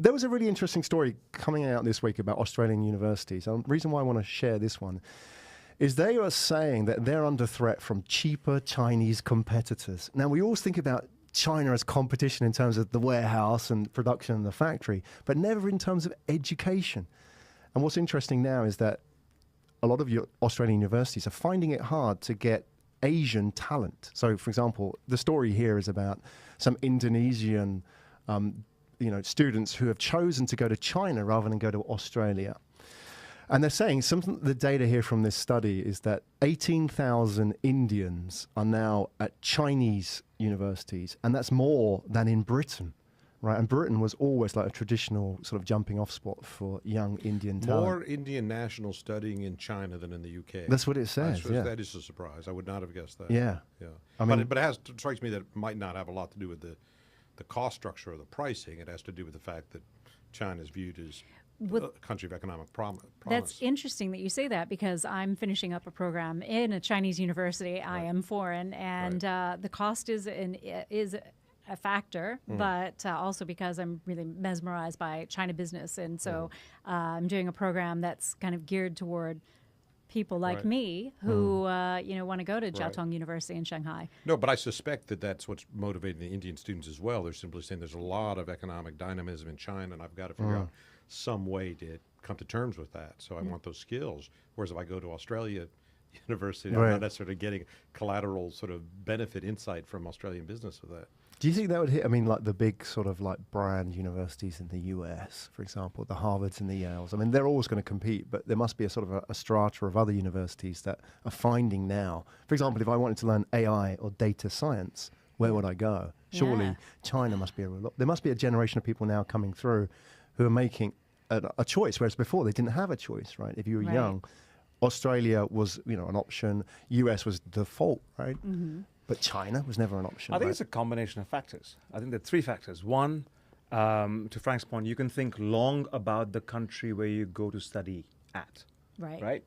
There was a really interesting story coming out this week about Australian universities. The reason why I want to share this one is they are saying that they're under threat from cheaper Chinese competitors. Now, we always think about China as competition in terms of the warehouse and production in the factory, but never in terms of education. And what's interesting now is that a lot of your Australian universities are finding it hard to get Asian talent. So, for example, the story here is about some Indonesian students who have chosen to go to China rather than go to Australia. And they're saying the data here from this study is that 18,000 Indians are now at Chinese universities, and that's more than in Britain, right? And Britain was always like a traditional sort of jumping off spot for young Indian talent. More Indian nationals studying in China than in the UK. That's what it says, yeah. That is a surprise. I would not have guessed that. Yeah. But it strikes me that it might not have a lot to do with the cost structure or the pricing. It has to do with the fact that China is viewed as a country of economic promise. That's interesting that you say that, because I'm finishing up a program in a Chinese university. I am foreign, and the cost is a factor, but also because I'm really mesmerized by China business, and so I'm doing a program that's kind of geared toward people like me who want to go to Jiao Tong University in Shanghai. No, but I suspect that that's what's motivating the Indian students as well. They're simply saying there's a lot of economic dynamism in China, and I've got to figure out some way to come to terms with that. So I want those skills. Whereas if I go to Australia University, I'm not necessarily getting collateral sort of benefit insight from Australian business with that. Do you think that would hit, like the big sort of like brand universities in the US, for example, the Harvards and the Yales? I mean, they're always going to compete, but there must be a sort of a strata of other universities that are finding now. For example, if I wanted to learn AI or data science, where would I go? Surely China must be there must be a generation of people now coming through who are making a choice, whereas before they didn't have a choice, right? If you were young, Australia was, an option. US was default, right? But China was never an option. I think it's a combination of factors. I think there are three factors. One, to Frank's point, you can think long about the country where you go to study at. Right?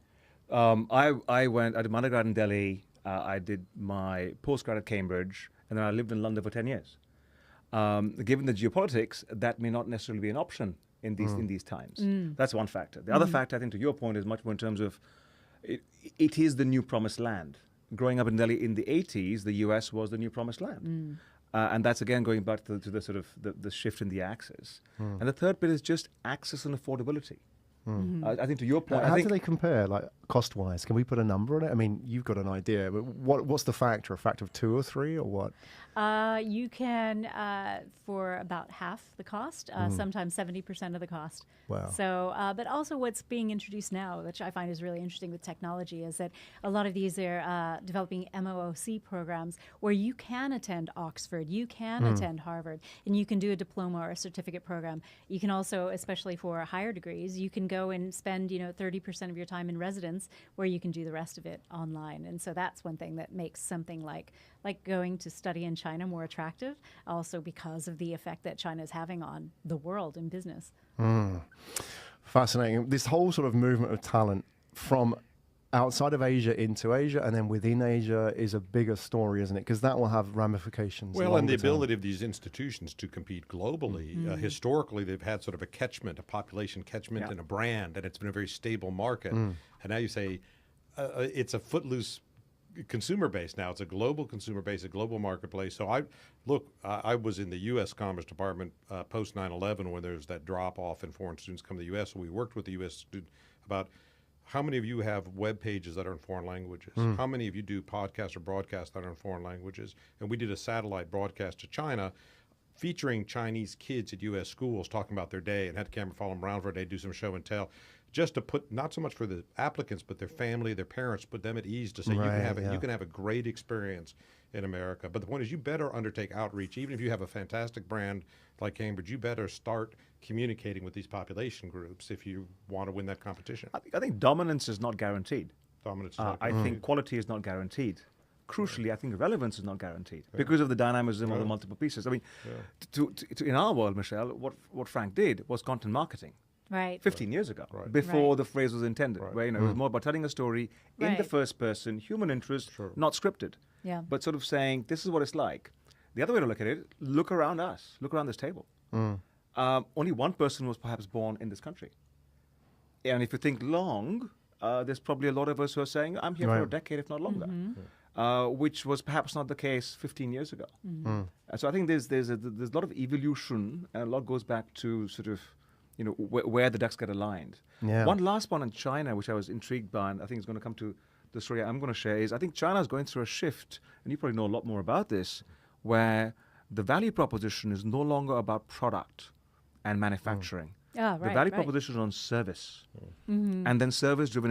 I did my undergrad in Delhi. I did my postgrad at Cambridge, and then I lived in London for 10 years. Given the geopolitics, that may not necessarily be an option in these times. That's one factor. The other factor, I think, to your point, is much more in terms of it is the new promised land. Growing up in Delhi in the 80s, the US was the new promised land. And that's, again, going back to the sort of the shift in the axis. And the third bit is just access and affordability. I think to your point... How do they compare, like, cost-wise? Can we put a number on it? I mean, you've got an idea, but what's the factor? A factor of 2 or 3, or what? You can, for about half the cost, sometimes 70% of the cost. Wow. So, but also what's being introduced now, which I find is really interesting with technology, is that a lot of these are developing MOOC programs where you can attend Oxford, you can attend Harvard, and you can do a diploma or a certificate program. You can also, especially for higher degrees, you can go and spend 30% of your time in residence, where you can do the rest of it online. And so that's one thing that makes something like going to study in China more attractive, also because of the effect that China is having on the world in business. Fascinating. This whole sort of movement of talent from outside of Asia into Asia and then within Asia is a bigger story, isn't it? Because that will have ramifications. Well, and the ability of these institutions to compete globally. Historically, they've had sort of a population catchment and a brand, and it's been a very stable market. And now you say it's a footloose consumer base now. It's a global consumer base, a global marketplace. So I was in the U.S. Commerce Department post 9/11 when there's that drop off in foreign students come to the U.S. So we worked with the U.S. student about how many of you have web pages that are in foreign languages? How many of you do podcasts or broadcasts that are in foreign languages? And we did a satellite broadcast to China featuring Chinese kids at U.S. schools talking about their day, and had the camera follow them around for a day, do some show and tell, just to put, not so much for the applicants, but their family, their parents, put them at ease to say you can have a great experience in America. But the point is, you better undertake outreach. Even if you have a fantastic brand like Cambridge, you better start communicating with these population groups if you want to win that competition. I think dominance is not guaranteed. Dominance is not I think quality is not guaranteed. Crucially, I think relevance is not guaranteed because of the dynamism of the multiple pieces. I mean, to in our world, Michelle, what Frank did was content marketing. Right. 15 years ago, before the phrase was intended, where it was more about telling a story in the first person, human interest, not scripted, but sort of saying, this is what it's like. The other way to look at it, look around us, look around this table. only one person was perhaps born in this country. And if you think long, there's probably a lot of us who are saying, I'm here for a decade, if not longer, which was perhaps not the case 15 years ago. So I think there's a lot of evolution, and a lot goes back to sort of, where the ducks get aligned. Yeah. One last one on China, which I was intrigued by, and I think is going to come to the story I'm going to share, is I think China is going through a shift, and you probably know a lot more about this, where the value proposition is no longer about product and manufacturing. Oh, The value proposition is on service, and then service-driven